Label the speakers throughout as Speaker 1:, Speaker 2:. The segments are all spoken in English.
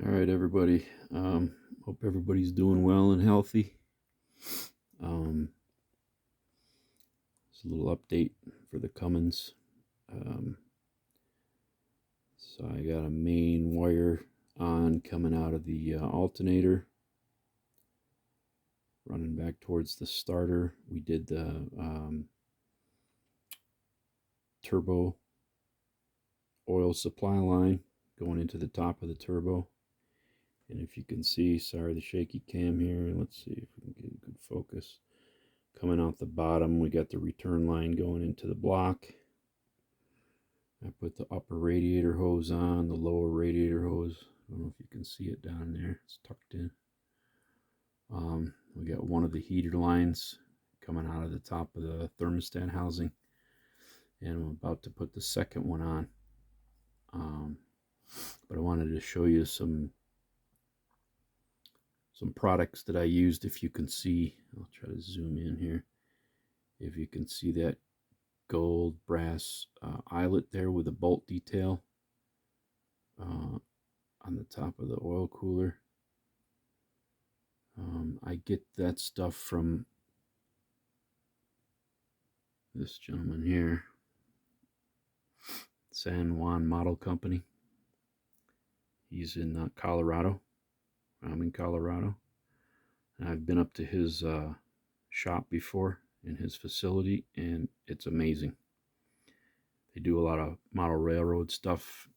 Speaker 1: All right, everybody. Hope everybody's doing well and healthy. It's a little update for the Cummins. So I got a main wire on coming out of the alternator, running back towards the starter. We did the turbo oil supply line going into the top of the turbo. And if you can see, sorry, the shaky cam here. Let's see if we can get a good focus. Coming out the bottom, we got the return line going into the block. I put the upper radiator hose on, the lower radiator hose. I don't know if you can see it down there. It's tucked in. We got one of the heater lines coming out of the top of the thermostat housing. And I'm about to put the second one on. But I wanted to show you some products that I used. If you can see, I'll try to zoom in here. If you can see that gold brass eyelet there with a bolt detail on the top of the oil cooler. I get that stuff from this gentleman here, San Juan Model Company. He's in Colorado. I'm in Colorado. And I've been up to his shop before in his facility, and it's amazing. They do a lot of model railroad stuff,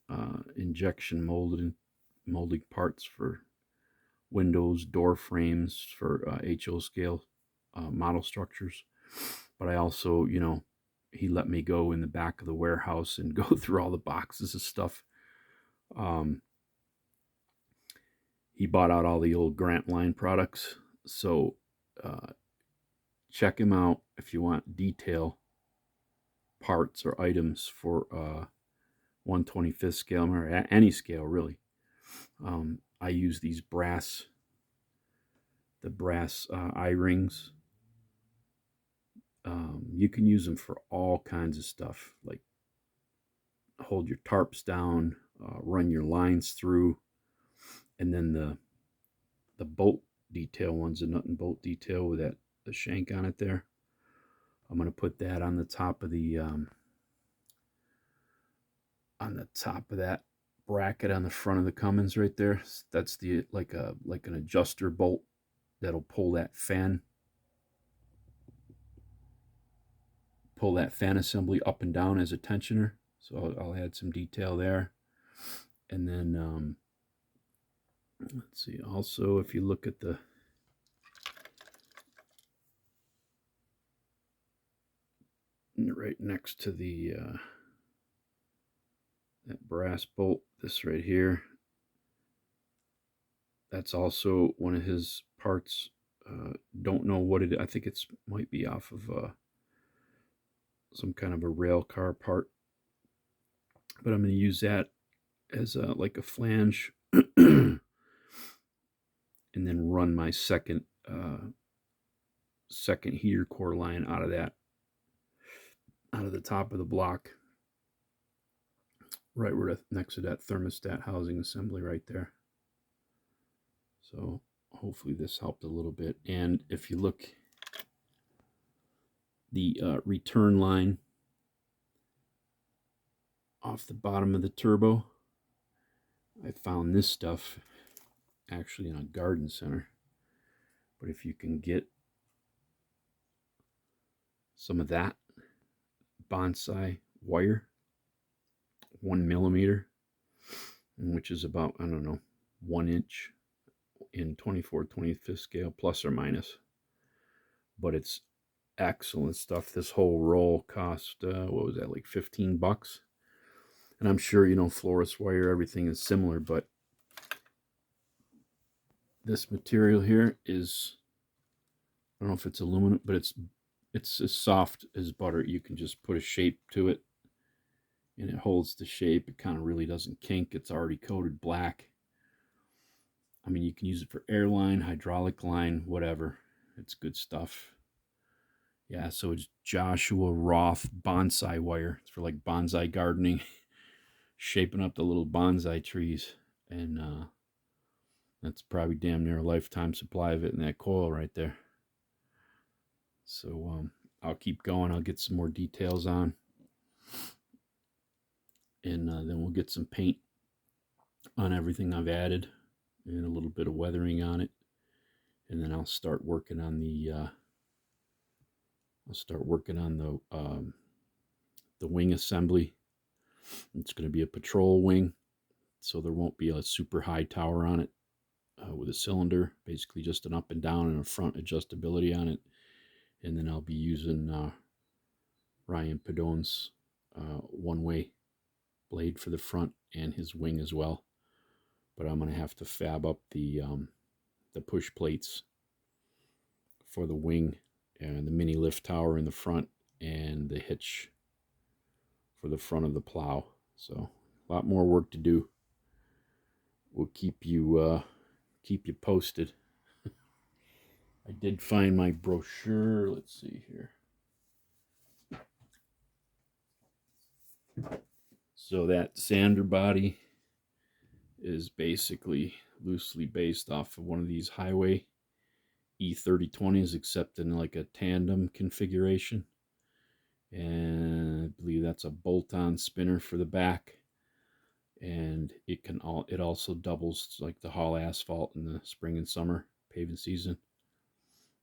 Speaker 1: injection molding parts for windows, door frames, for HO scale model structures. But I also, he let me go in the back of the warehouse and go through all the boxes of stuff. He bought out all the old Grant Line products. So check him out if you want detail parts or items for 1/25th scale or any scale really. I use these brass eye rings. You can use them for all kinds of stuff, like hold your tarps down, run your lines through, and then the bolt detail ones, the nut and bolt detail with the shank on it there. I'm going to put that on the top of that bracket on the front of the Cummins right there. That's the like an adjuster bolt that'll pull that fan assembly up and down as a tensioner. So I'll add some detail there. And then let's see, also if you look at the right next to the that brass bolt, this right here, that's also one of his parts. Don't know what it is. I think it's might be off of some kind of a rail car part, but I'm going to use that as like a flange and then run my second heater core line out of the top of the block, right where next to that thermostat housing assembly right there. So hopefully this helped a little bit. And if you look, the return line off the bottom of the turbo, I found this stuff actually in a garden center. But if you can get some of that bonsai wire, 1 millimeter, which is about, I don't know, 1 inch in 24/25th scale, plus or minus. But it's excellent stuff. This whole roll cost, what was that, like $15? And I'm sure, florist wire, everything is similar, but this material here is, I don't know if it's aluminum, but it's as soft as butter. You can just put a shape to it and it holds the shape. It kind of really doesn't kink. It's already coated black. I mean, you can use it for airline, hydraulic line, whatever. It's good stuff. Yeah, so it's Joshua Roth bonsai wire. It's for like bonsai gardening, shaping up the little bonsai trees. And That's probably damn near a lifetime supply of it in that coil right there. So I'll keep going. I'll get some more details on, and then we'll get some paint on everything I've added and a little bit of weathering on it, and then I'll start working on the the wing assembly. It's going to be a patrol wing, so there won't be a super high tower on it with a cylinder, basically just an up and down and a front adjustability on it. And then I'll be using Ryan Padone's one-way blade for the front and his wing as well. But I'm going to have to fab up the push plates for the wing and the mini lift tower in the front and the hitch for the front of the plow. So a lot more work to do. We'll keep you posted. I did find my brochure. Let's see here. So that sander body is basically loosely based off of one of these highway E3020s, except in like a tandem configuration. And I believe that's a bolt-on spinner for the back. And it also doubles like the haul asphalt in the spring and summer paving season.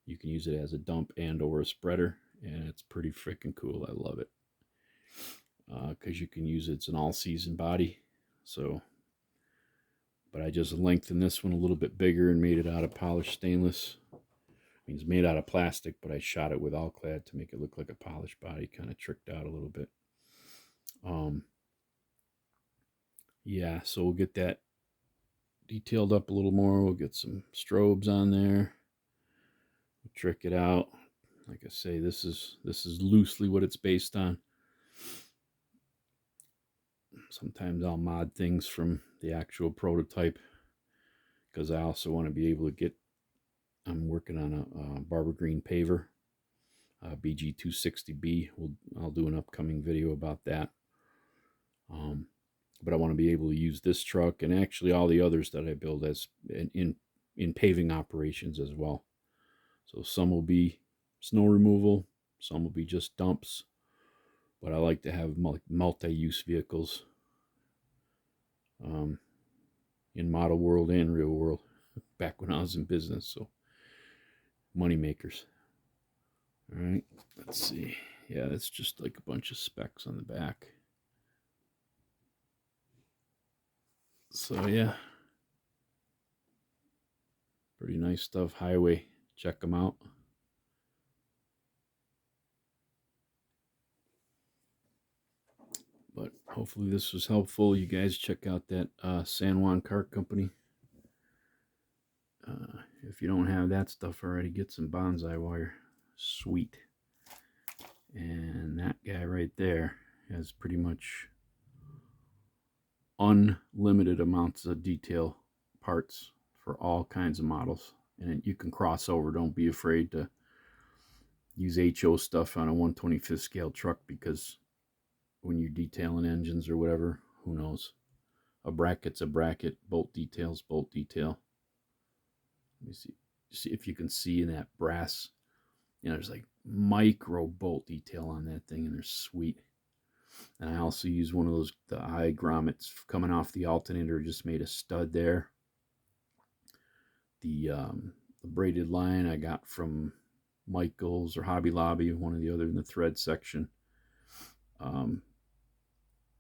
Speaker 1: You can use it as a dump and or a spreader, and it's pretty freaking cool. I love it. Because you can use it. It's an all-season body. So, but I just lengthened this one a little bit bigger and made it out of polished stainless. I mean, it's made out of plastic, but I shot it with Alclad to make it look like a polished body. Kind of tricked out a little bit. Yeah, so we'll get that detailed up a little more. We'll get some strobes on there. We'll trick it out. Like I say, this is loosely what it's based on. Sometimes I'll mod things from the actual prototype because I also want to be able to get. I'm working on a Barber Green paver, BG260B. I'll do an upcoming video about that. But I want to be able to use this truck and actually all the others that I build as in paving operations as well. So some will be snow removal, some will be just dumps, but I like to have multi-use vehicles in model world and real world back when I was in business. So money makers. All right, let's see. Yeah, that's just like a bunch of specs on the back. So yeah, pretty nice stuff. Highway, check them out. But hopefully this was helpful. You guys check out that San Juan Car Company. If you don't have that stuff already, get some bonsai wire. Sweet. And that guy right there has pretty much unlimited amounts of detail parts for all kinds of models. And you can cross over. Don't be afraid to use HO stuff on a 1/25th scale truck, because when you're detailing engines or whatever, who knows? A bracket's a bracket. Bolt detail's bolt detail. Let me see if you can see in that brass. You know, there's like micro bolt detail on that thing, and they're sweet. And I also use one of those, the eye grommets coming off the alternator, just made a stud there. The braided line I got from Michael's or Hobby Lobby, one or the other in the thread section.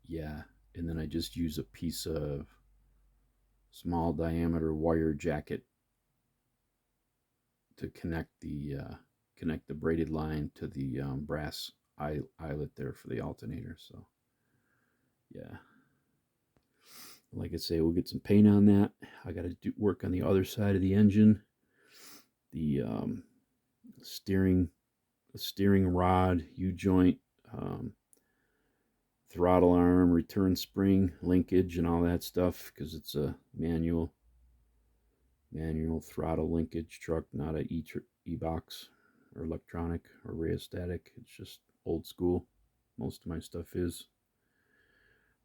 Speaker 1: Yeah, and then I just use a piece of small diameter wire jacket to connect the braided line to the brass eyelet there for the alternator. So yeah, like I say, we'll get some paint on that. I got to work on the other side of the engine, the steering rod, U-joint, throttle arm, return spring linkage, and all that stuff, because it's a manual throttle linkage truck, not a e-box or electronic or rheostatic. It's just old school. Most of my stuff is.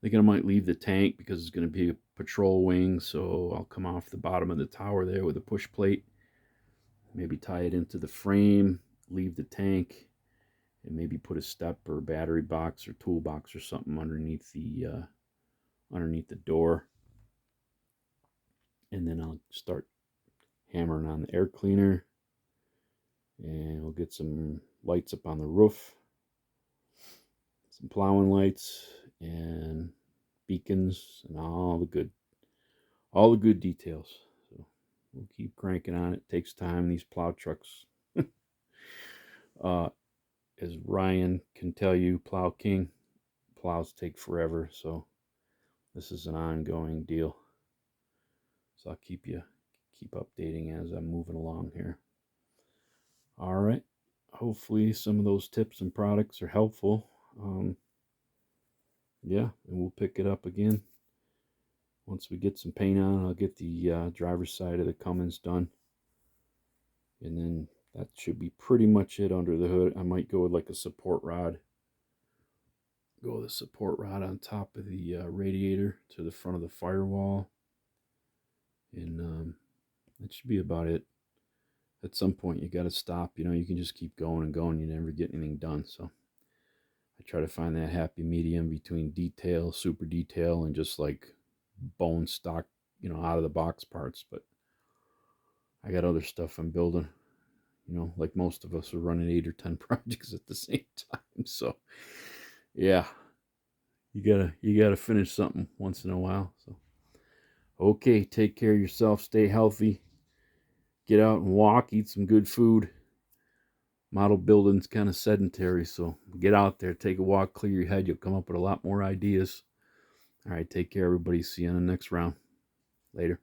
Speaker 1: Thinking I might leave the tank because it's going to be a patrol wing, so I'll come off the bottom of the tower there with a push plate, maybe tie it into the frame, leave the tank, and maybe put a step or a battery box or toolbox or something underneath the door. And then I'll start hammering on the air cleaner, and we'll get some lights up on the roof, some plowing lights and beacons and all the good details. So we'll keep cranking on. It takes time. These plow trucks, as Ryan can tell you, Plow King, plows take forever. So this is an ongoing deal. So I'll keep updating as I'm moving along here. All right. Hopefully some of those tips and products are helpful. Yeah, and we'll pick it up again. Once we get some paint on, I'll get the driver's side of the Cummins done. And then that should be pretty much it under the hood. I might go with like a support rod. Go with a support rod on top of the radiator to the front of the firewall. And that should be about it. At some point, you got to stop. You know, you can just keep going and going. You never get anything done. So I try to find that happy medium between detail, super detail, and just like bone stock, out of the box parts. But I got other stuff I'm building. Like most of us are running 8 or 10 projects at the same time. So yeah, you gotta finish something once in a while. So okay, take care of yourself, stay healthy, get out and walk, eat some good food. Model building's kind of sedentary, so get out there, take a walk, clear your head. You'll come up with a lot more ideas. All right, take care, everybody. See you on the next round. Later.